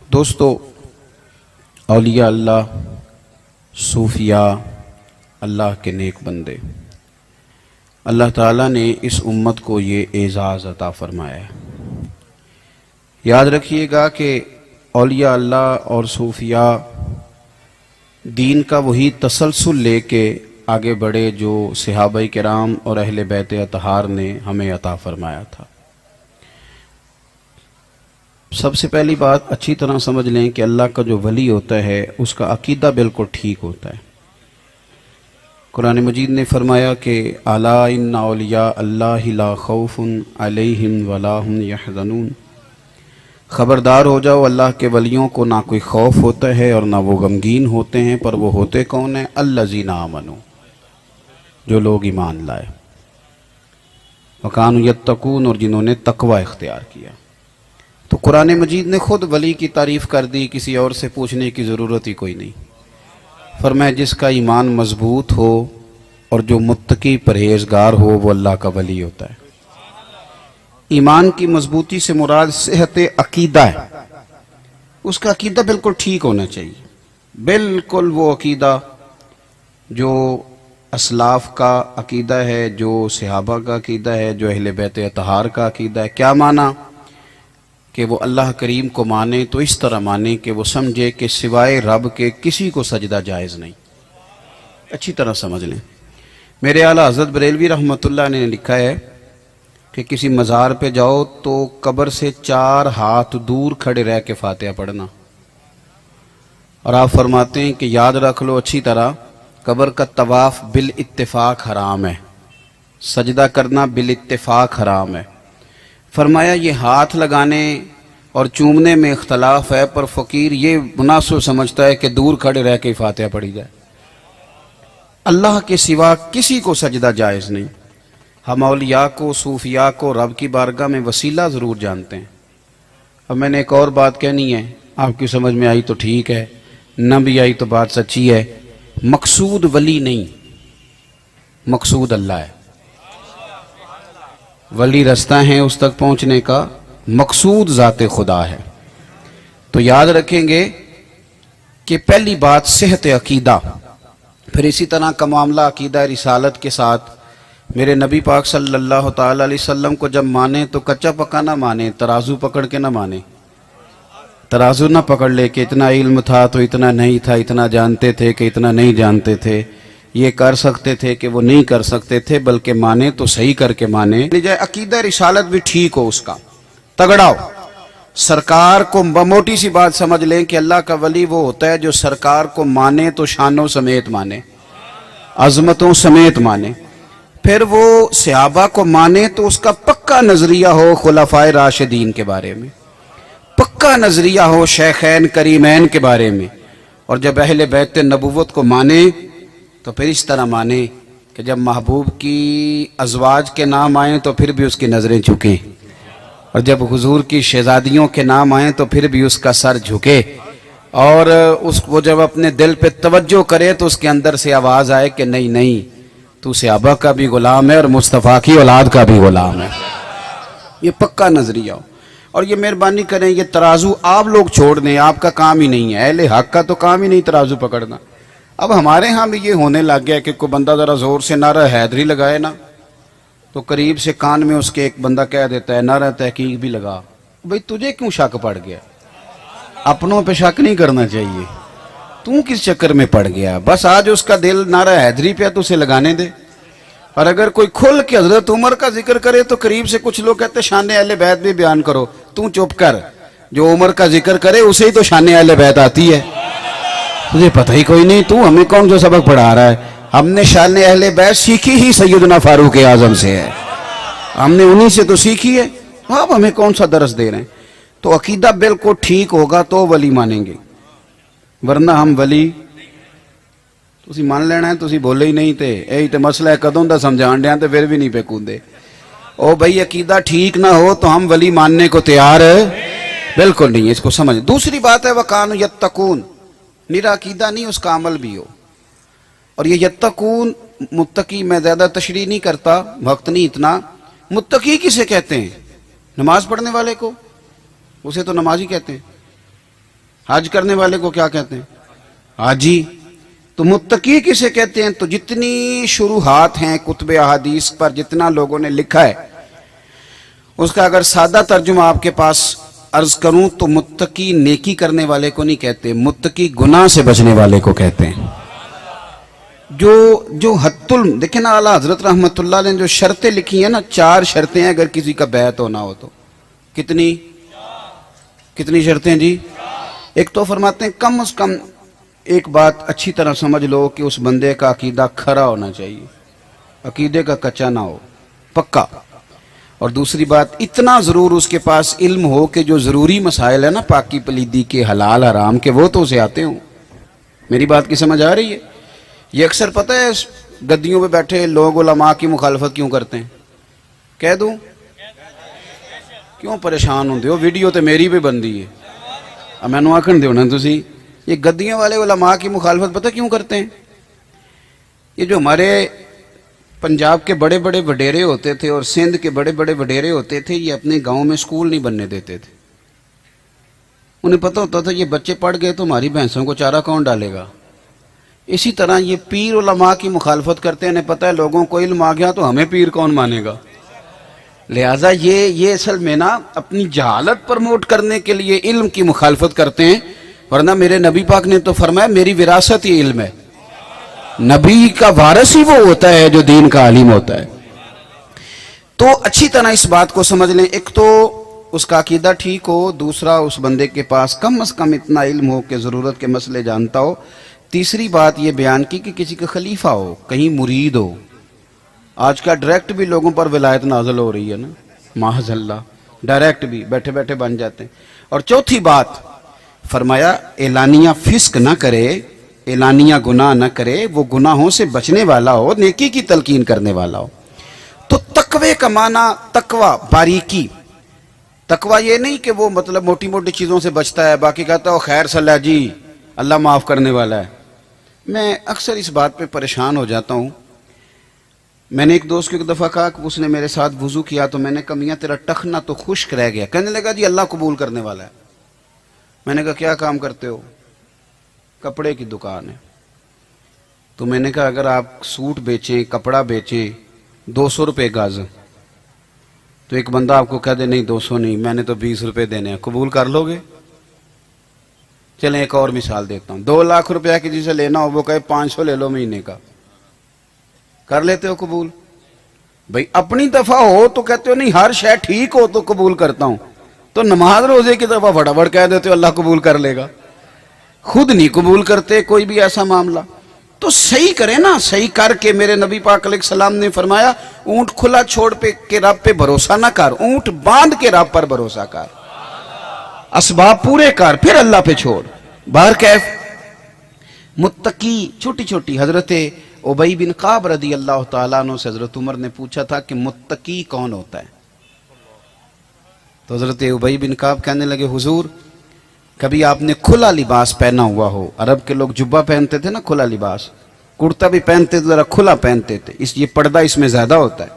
دوستو، اولیاء اللہ، صوفیاء، اللہ کے نیک بندے، اللہ تعالیٰ نے اس امت کو یہ اعزاز عطا فرمایا ہے۔ یاد رکھیے گا کہ اولیاء اللہ اور صوفیاء دین کا وہی تسلسل لے کے آگے بڑھے جو صحابہ کرام اور اہل بیت اطہار نے ہمیں عطا فرمایا تھا۔ سب سے پہلی بات اچھی طرح سمجھ لیں کہ اللہ کا جو ولی ہوتا ہے اس کا عقیدہ بالکل ٹھیک ہوتا ہے۔ قرآن مجید نے فرمایا کہ الا ان اولیاء اللہ لا خوف علیہم ولا هم یحزنون، خبردار ہو جاؤ، اللہ کے ولیوں کو نہ کوئی خوف ہوتا ہے اور نہ وہ غمگین ہوتے ہیں، پر وہ ہوتے کون ہیں؟ الذین آمنوا، جو لوگ ایمان لائے، وکانوا یتقون، اور جنہوں نے تقوی اختیار کیا۔ تو قرآن مجید نے خود ولی کی تعریف کر دی، کسی اور سے پوچھنے کی ضرورت ہی کوئی نہیں۔ فرمایا جس کا ایمان مضبوط ہو اور جو متقی پرہیزگار ہو وہ اللہ کا ولی ہوتا ہے۔ ایمان کی مضبوطی سے مراد صحت عقیدہ ہے، اس کا عقیدہ بالکل ٹھیک ہونا چاہیے، بالکل وہ عقیدہ جو اسلاف کا عقیدہ ہے، جو صحابہ کا عقیدہ ہے، جو اہل بیت اطہار کا عقیدہ ہے۔ کیا معنی؟ کہ وہ اللہ کریم کو مانے تو اس طرح مانے کہ وہ سمجھے کہ سوائے رب کے کسی کو سجدہ جائز نہیں۔ اچھی طرح سمجھ لیں۔ میرے اعلیٰ حضرت بریلوی رحمۃ اللہ نے لکھا ہے کہ کسی مزار پہ جاؤ تو قبر سے 4 ہاتھ دور کھڑے رہ کے فاتحہ پڑھنا، اور آپ فرماتے ہیں کہ یاد رکھ لو اچھی طرح، قبر کا طواف بالاتفاق حرام ہے، سجدہ کرنا بالاتفاق حرام ہے۔ فرمایا یہ ہاتھ لگانے اور چومنے میں اختلاف ہے، پر فقیر یہ مناسب سمجھتا ہے کہ دور کھڑے رہ کے فاتحہ پڑھی جائے۔ اللہ کے سوا کسی کو سجدہ جائز نہیں۔ ہم اولیاء کو، صوفیاء کو رب کی بارگاہ میں وسیلہ ضرور جانتے ہیں۔ اب میں نے ایک اور بات کہنی ہے، آپ کی سمجھ میں آئی تو ٹھیک ہے، نہ بھی آئی تو بات سچی ہے۔ مقصود ولی نہیں، مقصود اللہ ہے۔ ولی رستہ ہیں اس تک پہنچنے کا، مقصود ذات خدا ہے۔ تو یاد رکھیں گے کہ پہلی بات صحت عقیدہ، پھر اسی طرح کا معاملہ عقیدہ رسالت کے ساتھ۔ میرے نبی پاک صلی اللہ تعالی علیہ وسلم کو جب مانے تو کچا پکا نہ مانے، ترازو پکڑ کے نہ مانے۔ ترازو نہ پکڑ لے کہ اتنا علم تھا تو اتنا نہیں تھا، اتنا جانتے تھے کہ اتنا نہیں جانتے تھے، یہ کر سکتے تھے کہ وہ نہیں کر سکتے تھے، بلکہ مانے تو صحیح کر کے مانے۔ عقیدہ رسالت بھی ٹھیک ہو، اس کا تگڑا ہو۔ سرکار کو موٹی سی بات سمجھ لیں کہ اللہ کا ولی وہ ہوتا ہے جو سرکار کو مانے تو شانوں سمیت مانے، عظمتوں سمیت مانے۔ پھر وہ صحابہ کو مانے تو اس کا پکا نظریہ ہو خلفائے راشدین کے بارے میں، پکا نظریہ ہو شیخین کریمین کے بارے میں۔ اور جب اہل بیت نبوت کو مانے تو پھر اس طرح مانے کہ جب محبوب کی ازواج کے نام آئیں تو پھر بھی اس کی نظریں جھکیں، اور جب حضور کی شہزادیوں کے نام آئیں تو پھر بھی اس کا سر جھکے، اور وہ جب اپنے دل پہ توجہ کرے تو اس کے اندر سے آواز آئے کہ نہیں نہیں، تو صحابہ کا بھی غلام ہے اور مصطفیٰ کی اولاد کا بھی غلام ہے۔ یہ پکا نظریہ ہو۔ اور یہ مہربانی کریں، یہ ترازو آپ لوگ چھوڑ دیں، آپ کا کام ہی نہیں ہے، اہل حق کا تو کام ہی نہیں ترازو پکڑنا۔ اب ہمارے ہاں بھی یہ ہونے لگ گیا کہ کوئی بندہ ذرا زور سے نعرہ حیدری لگائے نا تو قریب سے کان میں اس کے ایک بندہ کہہ دیتا ہے نعرہ تحقیق بھی لگا۔ بھئی تجھے کیوں شک پڑ گیا؟ اپنوں پہ شک نہیں کرنا چاہیے، تو کس چکر میں پڑ گیا؟ بس آج اس کا دل نعرہ حیدری پہ تو اسے لگانے دے۔ اور اگر کوئی کھل کے حضرت عمر کا ذکر کرے تو قریب سے کچھ لوگ کہتے شان اہل بیت بھی بیان کرو، تو چپ کر، جو عمر کا ذکر کرے اسے ہی تو شان اہل بیت آتی ہے، تجھے پتہ ہی کوئی نہیں، تو ہمیں کون سا سبق پڑھا رہا ہے؟ ہم نے شان اہل بیت سیکھی ہی سیدنا فاروق اعظم سے ہے، ہم نے انہی سے تو سیکھی ہے، آپ ہمیں کون سا درس دے رہے ہیں؟ تو عقیدہ بالکل ٹھیک ہوگا تو ولی مانیں گے، ورنہ ہم ولی تسی مان لینا ہے، تسی بولے ہی نہیں تھے، یہی تو مسئلہ ہے، کدوں دا سمجھان دیا تو پھر بھی نہیں پہ کودے۔ او بھئی عقیدہ ٹھیک نہ ہو تو ہم ولی ماننے کو تیار بالکل نہیں ہے، اس کو سمجھ۔ دوسری بات ہے وَقَانُوا يَتَّقُونَ، میرا عقیدہ نہیں، اس کا عمل بھی ہو۔ اور یہ یتقون، متقی، میں زیادہ تشریح نہیں کرتا، وقت نہیں اتنا۔ متقی کسے کہتے ہیں؟ نماز پڑھنے والے کو، اسے تو نمازی کہتے ہیں۔ حج کرنے والے کو کیا کہتے ہیں؟ حاجی۔ تو متقی کسے کہتے ہیں؟ تو جتنی شروحات ہیں کتب احادیث پر، جتنا لوگوں نے لکھا ہے، اس کا اگر سادہ ترجمہ آپ کے پاس عرض کروں تو متقی نیکی کرنے والے کو نہیں کہتے، متقی گناہ سے بچنے والے کو کہتے ہیں۔ جو دیکھیں نا، اعلیٰ حضرت رحمت اللہ علیہ نے جو شرطیں لکھی ہیں نا، 4 شرطیں ہیں اگر کسی کا بیعت ہونا ہو تو۔ کتنی شرطیں جی؟ ایک تو فرماتے ہیں کم از کم ایک بات اچھی طرح سمجھ لو کہ اس بندے کا عقیدہ کھرا ہونا چاہیے، عقیدے کا کچا نہ ہو، پکا۔ اور دوسری بات، اتنا ضرور اس کے پاس علم ہو کہ جو ضروری مسائل ہے نا پاکی پلیدی کے، حلال حرام کے، وہ تو اسے آتے ہوں۔ میری بات کی سمجھ آ رہی ہے؟ یہ اکثر پتہ ہے گدیوں پہ بیٹھے لوگ علماء کی مخالفت کیوں کرتے ہیں؟ کہہ دوں کیوں پریشان ہوندے ہو؟ ویڈیو تے میری بھی بندی ہے، اب میں نو آکھن دیو نا تسی، یہ گدیوں والے علماء کی مخالفت پتہ کیوں کرتے ہیں؟ یہ جو ہمارے پنجاب کے بڑے بڑے وڈیرے ہوتے تھے اور سندھ کے بڑے بڑے وڈیرے ہوتے تھے، یہ اپنے گاؤں میں سکول نہیں بننے دیتے تھے۔ انہیں پتہ ہوتا تھا یہ بچے پڑھ گئے تو ہماری بھینسوں کو چارہ کون ڈالے گا۔ اسی طرح یہ پیر علماء کی مخالفت کرتے ہیں، انہیں پتہ ہے لوگوں کو علم آ گیا تو ہمیں پیر کون مانے گا۔ لہٰذا یہ اصل میں نا اپنی جہالت پرموٹ کرنے کے لیے علم کی مخالفت کرتے ہیں، ورنہ میرے نبی پاک نے تو فرمایا میری وراثت ہی علم ہے۔ نبی کا وارث ہی وہ ہوتا ہے جو دین کا عالم ہوتا ہے۔ تو اچھی طرح اس بات کو سمجھ لیں، ایک تو اس کا عقیدہ ٹھیک ہو، دوسرا اس بندے کے پاس کم از کم اتنا علم ہو کہ ضرورت کے مسئلے جانتا ہو، تیسری بات یہ بیان کی کہ کسی کا خلیفہ ہو، کہیں مرید ہو۔ آج کا ڈائریکٹ بھی لوگوں پر ولایت نازل ہو رہی ہے نا، معاذ اللہ، ڈائریکٹ بھی بیٹھے بیٹھے بن جاتے ہیں۔ اور چوتھی بات فرمایا اعلانیہ فسق نہ کرے، اعلانیہ گناہ نہ کرے، وہ گناہوں سے بچنے والا ہو، نیکی کی تلقین کرنے والا ہو۔ تو تقوی کا معنی، تقوی باریکی، تقوی یہ نہیں کہ وہ مطلب موٹی موٹی چیزوں سے بچتا ہے، باقی کہتا ہے خیر صلاح جی اللہ معاف کرنے والا ہے۔ میں اکثر اس بات پہ پریشان ہو جاتا ہوں۔ میں نے ایک دوست کو ایک دفعہ کہا کہ اس نے میرے ساتھ وضو کیا تو میں نے کہا میاں تیرا ٹخنا تو خشک رہ گیا، کہنے لگا جی اللہ قبول کرنے والا ہے۔ میں نے کہا کیا کام کرتے ہو؟ کپڑے کی دکان ہے۔ تو میں نے کہا اگر آپ سوٹ بیچیں، کپڑا بیچیں 200 روپے گز، تو ایک بندہ آپ کو کہہ دے نہیں 200 نہیں، میں نے تو 20 روپے دینے ہیں، قبول کر لو گے؟ چلیں ایک اور مثال دیتا ہوں، 2 لاکھ روپیہ کی جسے لینا ہو وہ کہے 500 لے لو مہینے کا، کر لیتے ہو قبول؟ بھئی اپنی دفعہ ہو تو کہتے ہو نہیں ہر شے ٹھیک ہو تو قبول کرتا ہوں، تو نماز روزے کی دفعہ فٹافٹ کہہ دیتے ہو اللہ قبول کر لے گا، خود نہیں قبول کرتے کوئی بھی ایسا معاملہ۔ تو صحیح کریں نا، صحیح کر کے، میرے نبی پاک علیہ السلام نے فرمایا اونٹ کھلا چھوڑ کے رب پہ بھروسہ نہ کر، اونٹ باندھ کے رب پر بھروسہ کر، اسباب پورے کر، پھر اللہ پہ چھوڑ۔ بہرکیف متقی چھوٹی چھوٹی، حضرت ابی بن کعب رضی اللہ تعالیٰ عنہ سے حضرت عمر نے پوچھا تھا کہ متقی کون ہوتا ہے؟ تو حضرت ابی بن کعب کہنے لگے حضور کبھی آپ نے کھلا لباس پہنا ہوا ہو، عرب کے لوگ جبہ پہنتے تھے نا، کھلا لباس، کرتا بھی پہنتے تھے، ذرا کھلا پہنتے تھے، یہ پردہ اس میں زیادہ ہوتا ہے،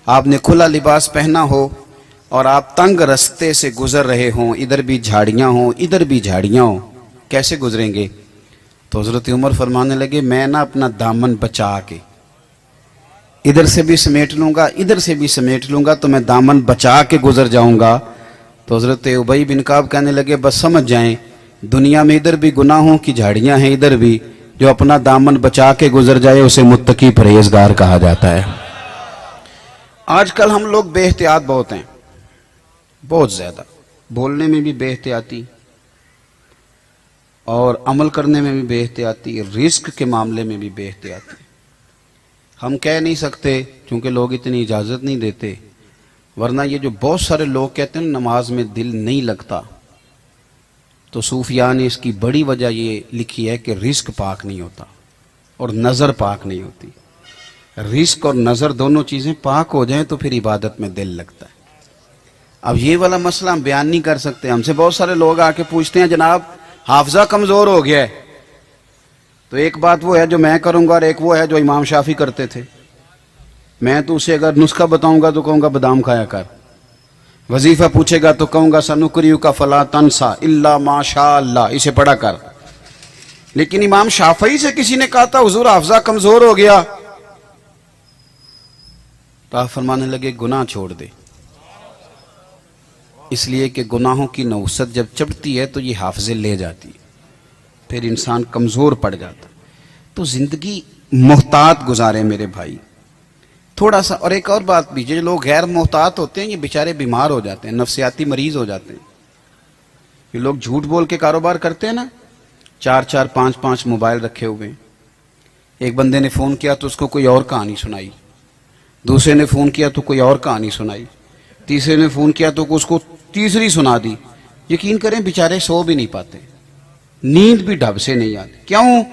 آپ نے کھلا لباس پہنا ہو اور آپ تنگ رستے سے گزر رہے ہوں، ادھر بھی جھاڑیاں ہوں ادھر بھی جھاڑیاں ہوں، کیسے گزریں گے؟ تو حضرت عمر فرمانے لگے میں نا اپنا دامن بچا کے ادھر سے بھی سمیٹ لوں گا ادھر سے بھی سمیٹ لوں گا، تو میں دامن بچا کے گزر جاؤں گا۔ تو حضرت ابی بن کعب کہنے لگے بس سمجھ جائیں دنیا میں ادھر بھی گناہوں کی جھاڑیاں ہیں ادھر بھی، جو اپنا دامن بچا کے گزر جائے اسے متقی پرہیزگار کہا جاتا ہے۔ آج کل ہم لوگ بے احتیاط بہت ہیں، بہت زیادہ، بولنے میں بھی بے احتیاطی اور عمل کرنے میں بھی بے احتیاطی، رزق کے معاملے میں بھی بے احتیاطی۔ ہم کہہ نہیں سکتے چونکہ لوگ اتنی اجازت نہیں دیتے، ورنہ یہ جو بہت سارے لوگ کہتے ہیں نماز میں دل نہیں لگتا، تو صوفیاء نے اس کی بڑی وجہ یہ لکھی ہے کہ رزق پاک نہیں ہوتا اور نظر پاک نہیں ہوتی۔ رزق اور نظر دونوں چیزیں پاک ہو جائیں تو پھر عبادت میں دل لگتا ہے۔ اب یہ والا مسئلہ ہم بیان نہیں کر سکتے، ہم سے بہت سارے لوگ آ کے پوچھتے ہیں جناب حافظہ کمزور ہو گیا ہے، تو ایک بات وہ ہے جو میں کروں گا اور ایک وہ ہے جو امام شافعی کرتے تھے۔ میں تو اسے اگر نسخہ بتاؤں گا تو کہوں گا بادام کھایا کر، وظیفہ پوچھے گا تو کہوں گا سنکریو کا فلا تنسا الا ماشاء اللہ، اسے پڑھا کر۔ لیکن امام شافعی سے کسی نے کہا تھا حضور حافظہ کمزور ہو گیا، تو آپ فرمانے لگے گناہ چھوڑ دے، اس لیے کہ گناہوں کی نوست جب چڑھتی ہے تو یہ حافظے لے جاتی ہے، پھر انسان کمزور پڑ جاتا۔ تو زندگی محتاط گزارے میرے بھائی، تھوڑا سا۔ اور ایک اور بات بھی، جو لوگ غیر محتاط ہوتے ہیں یہ بیچارے بیمار ہو جاتے ہیں، نفسیاتی مریض ہو جاتے ہیں۔ یہ لوگ جھوٹ بول کے کاروبار کرتے ہیں نا، 4 5 موبائل رکھے ہوئے ہیں۔ ایک بندے نے فون کیا تو اس کو کوئی اور کہانی سنائی، دوسرے نے فون کیا تو کوئی اور کہانی سنائی، تیسرے نے فون کیا تو اس کو تیسری سنا دی۔ یقین کریں بیچارے سو بھی نہیں پاتے، نیند بھی ڈھب سے نہیں آتی۔ کیوں؟